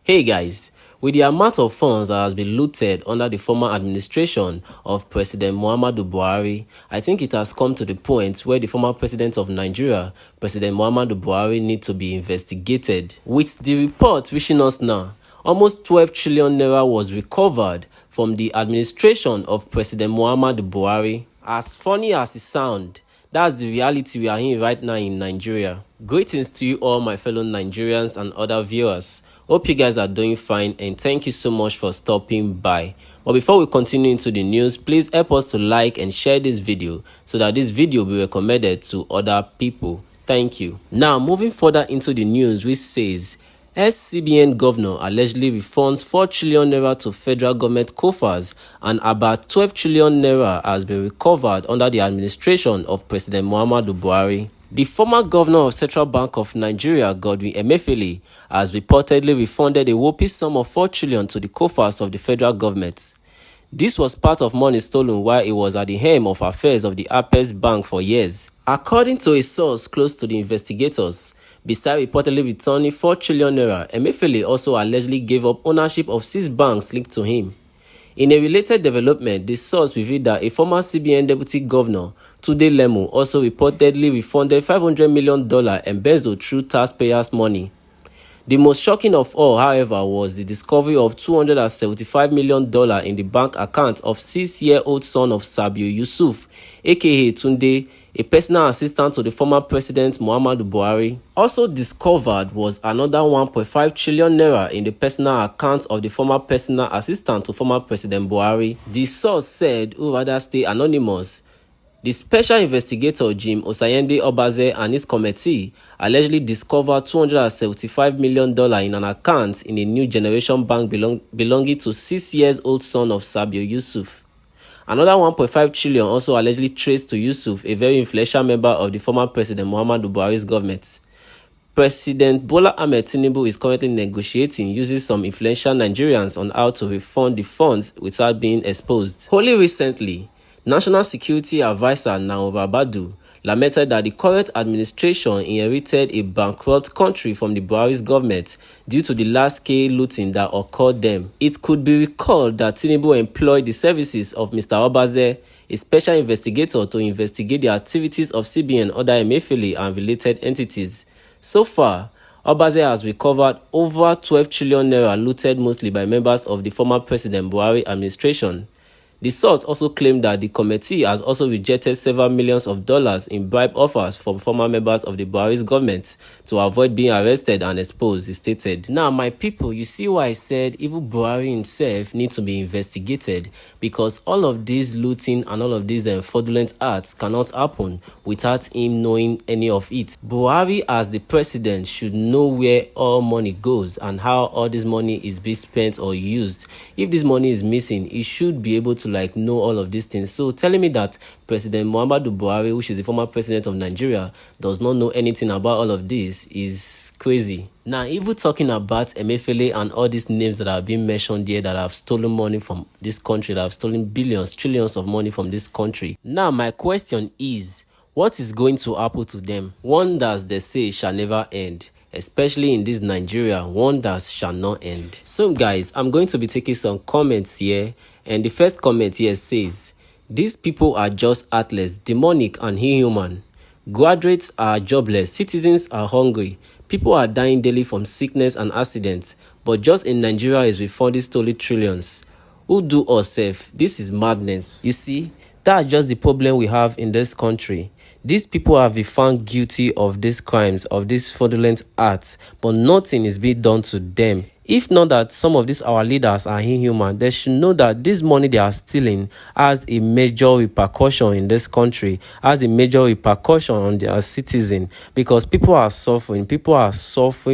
Hey guys, with the amount of funds that has been looted under the former administration of President Muhammadu Buhari, I think it has come to the point where the former president of Nigeria, President Muhammadu Buhari, needs to be investigated. With the report reaching us now, almost 12 trillion naira was recovered from the administration of President Muhammadu Buhari. As funny as it sounds, that's the reality we are in right now in Nigeria. Greetings to you all, my fellow Nigerians and other viewers. Hope you guys are doing fine and thank you so much for stopping by. But before we continue into the news, please help us to like and share this video so that this video will be recommended to other people. Thank you. Now, moving further into the news, which says Ex CBN Governor allegedly refunds 4 trillion naira to federal government coffers and about 12 trillion naira has been recovered under the administration of President Muhammadu Buhari. The former governor of Central Bank of Nigeria, Godwin Emefiele, has reportedly refunded a whopping sum of 4 trillion to the coffers of the federal government. This was part of money stolen while it was at the helm of affairs of the Apex Bank for years. According to a source close to the investigators, besides reportedly returning 4 trillion naira, Emefiele also allegedly gave up ownership of 6 banks linked to him. In a related development, the source revealed that a former CBN deputy governor, Tunde Lemu, also reportedly refunded $500 million embezzled through taxpayers' money. The most shocking of all, however, was the discovery of $275 million in the bank account of 6-year-old son of Sabiu Yusuf, aka Tunde, a personal assistant to the former president Muhammadu Buhari. Also discovered was another 1.5 trillion naira in the personal account of the former personal assistant to former President Buhari. The source said, who rather stay anonymous, the special investigator Jim Osayende Obaze and his committee allegedly discovered $275 million in an account in a new generation bank belonging to 6-year-old son of Sabiu Yusuf. Another 1.5 trillion also allegedly traced to Yusuf, a very influential member of the former President Muhammadu Buhari's government. President Bola Ahmed Tinubu is currently negotiating using some influential Nigerians on how to refund the funds without being exposed. Only recently, National Security Advisor Nao Badu lamented that the current administration inherited a bankrupt country from the Buhari's government due to the large-scale looting that occurred then. It could be recalled that Tinubu employed the services of Mr. Obaze, a special investigator, to investigate the activities of CBN under Emefiele and related entities. So far, Obaze has recovered over 12 trillion naira looted mostly by members of the former President Buhari administration. The source also claimed that the committee has also rejected several millions of dollars in bribe offers from former members of the Buhari's government to avoid being arrested and exposed, he stated. Now, my people, you see why I said even Buhari himself needs to be investigated, because all of these looting and all of these fraudulent acts cannot happen without him knowing any of it. Buhari, as the president, should know where all money goes and how all this money is being spent or used. If this money is missing, he should be able to know all of these things. So telling me that President Muhammadu Buhari, which is the former president of Nigeria, does not know anything about all of this is crazy. Now, even talking about Emefiele and all these names that have been mentioned here that have stolen money from this country, that have stolen billions, trillions of money from this country. Now, my question is, what is going to happen to them? Wonders, they say, shall never end. Especially in this Nigeria, wonders shall not end. So guys, I'm going to be taking some comments here, and the first comment here says, these people are just heartless, demonic and inhuman. Graduates are jobless, citizens are hungry, people are dying daily from sickness and accidents, but just in Nigeria is refunding stolen trillions. Who do us safe? This is madness. You see, that's just the problem we have in this country. These people have been found guilty of these crimes, of these fraudulent acts, but nothing is being done to them. If not that some of these our leaders are inhuman, they should know that this money they are stealing has a major repercussion in this country, has a major repercussion on their citizens, because people are suffering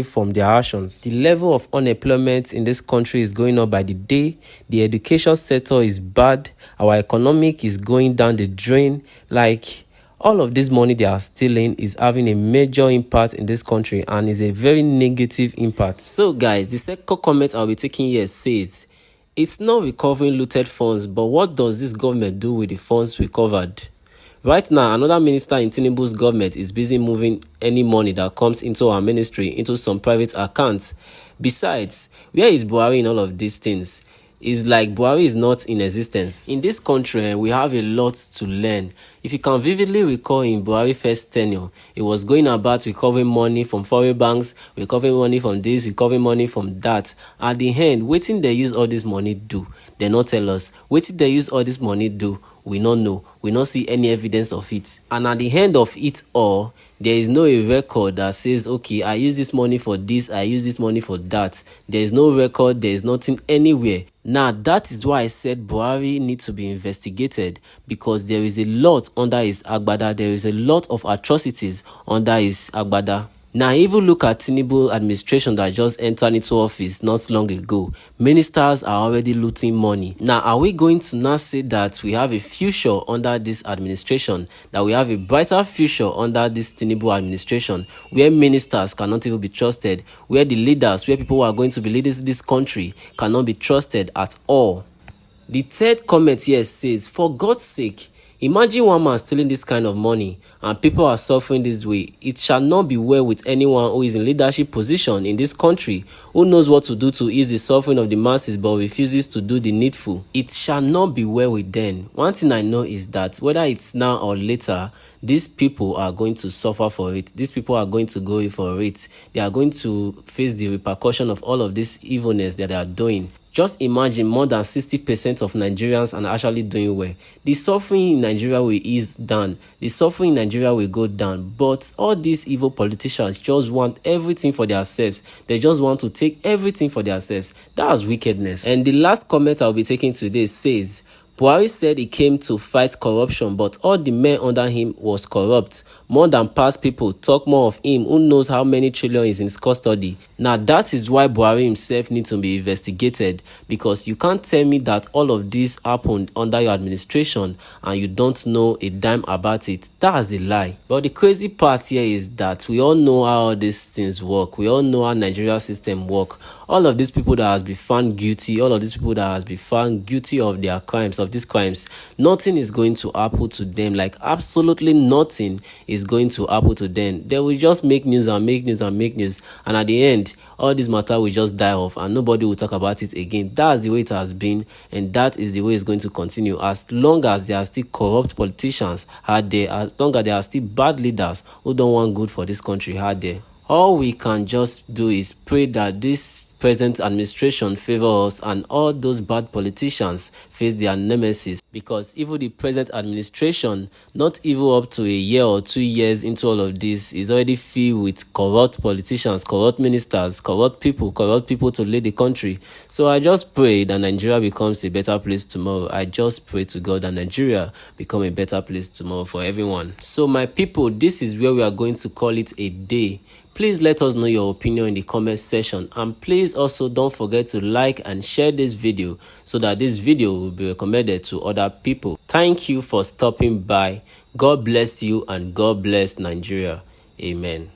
from their actions. The level of unemployment in this country is going up by the day. The education sector is bad. Our economic is going down the drain. All of this money they are stealing is having a major impact in this country and is a very negative impact. So guys, the second comment I'll be taking here says, it's not recovering looted funds, but what does this government do with the funds recovered? Right now, another minister in Tinubu's government is busy moving any money that comes into our ministry into some private accounts. Besides, where is Buhari in all of these things? It's like Buhari is not in existence. In this country, we have a lot to learn. If you can vividly recall in Buhari's first tenure, it was going about recovering money from foreign banks, recovering money from this, recovering money from that. At the end, wetin they use all this money do? They not tell us. Wetin they use all this money do? We not know. We not see any evidence of it. And at the end of it all, there is no a record that says, okay, I use this money for this, I use this money for that. There is no record, there is nothing anywhere. Now, that is why I said Buhari needs to be investigated, because there is a lot under his agbada. There is a lot of atrocities under his agbada. Now, even look at Tinubu administration that just entered into office not long ago. Ministers are already looting money. Now, are we going to now say that we have a future under this administration, that we have a brighter future under this Tinubu administration, where ministers cannot even be trusted, where the leaders, where people who are going to be leaders in this country cannot be trusted at all? The third comment here says, for God's sake, imagine one man stealing this kind of money and people are suffering this way. It shall not be well with anyone who is in leadership position in this country, who knows what to do to ease the suffering of the masses but refuses to do the needful. It shall not be well with them. One thing I know is that whether it's now or later, these people are going to suffer for it. These people are going to go for it. They are going to face the repercussion of all of this evilness that they are doing. Just imagine more than 60% of Nigerians are actually doing well. The suffering in Nigeria will ease down. The suffering in Nigeria will go down. But all these evil politicians just want everything for themselves. They just want to take everything for themselves. That's wickedness. And the last comment I'll be taking today says, Buhari said he came to fight corruption, but all the men under him was corrupt. More than past people talk more of him, who knows how many trillion is in his custody. Now that is why Buhari himself needs to be investigated, because you can't tell me that all of this happened under your administration and you don't know a dime about it. That's a lie. But the crazy part here is that we all know how all these things work. We all know how Nigeria's system work. All of these people that has been found guilty, all of these people that has been found guilty of their crimes, of these crimes, nothing is going to happen to them. Like absolutely nothing is going to happen to them. They will just make news and make news and make news, and at the end all this matter will just die off and nobody will talk about it again. That's the way it has been, and that is the way it's going to continue as long as there are still corrupt politicians out there, as long as there are still bad leaders who don't want good for this country out there. All we can just do is pray that this present administration favor us and all those bad politicians face their nemesis, because even the present administration, not even up to a year or 2 years into all of this, is already filled with corrupt politicians, corrupt ministers, corrupt people to lead the country. So I just pray that Nigeria becomes a better place tomorrow. I just pray to God that Nigeria become a better place tomorrow for everyone. So my people, this is where we are going to call it a day. Please let us know your opinion in the comment section, and please also don't forget to like and share this video so that this video will be recommended to other people. Thank you for stopping by. God bless you and God bless Nigeria. Amen.